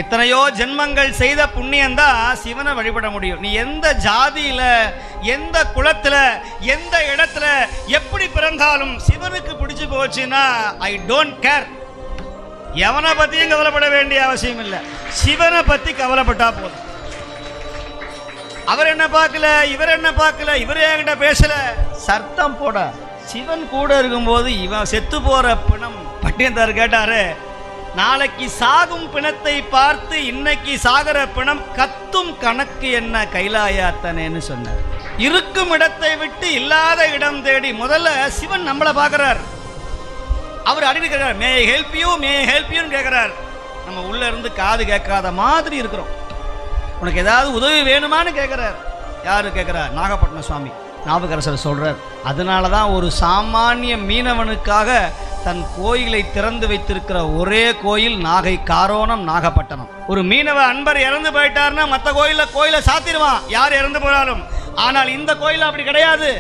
எத்தனையோ ஜென்மங்கள் செய்த புண்ணியம்தான் சிவனை வழிபட முடியும். நீ எந்த ஜாதியில, எந்த குலத்துல, எந்த இடத்துல எப்படி பிறந்தாலும் சிவனுக்கு பிடிச்சு போச்சுன்னா ஐ டோன்ட் கேர். எவனை பத்தியும் கவலைப்பட வேண்டிய அவசியம் இல்லை, சிவனை பத்தி கவலைப்பட்டா போதும். அவர் என்ன பார்க்கல, இவர் என்ன பார்க்கல, இவர் என்கிட்ட பேசல, சத்தம் போட. சிவன் கூட இருக்கும்போது இவன் செத்து போற பிணம். பட்டினத்தார் கேட்டாரு, நாளைக்கு சாகும் பிணத்தை பார்த்து இன்னைக்கு சாகர பிணம் கத்தும் கணக்கு என்ன கைலாயாத்தனேன்னு சொன்னார். இருக்கும் இடத்தை விட்டு இல்லாத இடம் தேடி முதல்ல சிவன் நம்மளை பார்க்கிறார். அவர் அடின்னு கேட்கிறார், may help you, may help யூன்னு கேட்கிறார். நம்ம உள்ள இருந்து காது கேட்காத மாதிரி இருக்கிறோம். உனக்கு ஏதாவது உதவி வேணுமான்னு கேட்கிறார். யாரு கேட்கிறார்? நாகப்பட்டினம் சுவாமி நாவுக்கரசர் சொல்றார். அதனால தான் ஒரு சாமானிய மீனவனுக்காக தன் கோயிலை திறந்து வைத்திருக்கிற ஒரே கோயில் நாகை காரோணம் நாகப்பட்டினம். ஒரு மீனவ அன்பர் இறந்து போயிட்டார்னா மற்ற கோயிலை சாத்திடுவான், யார் இறந்து போனாலும். ஆனால் இந்த கோயில் அப்படி கிடையாது.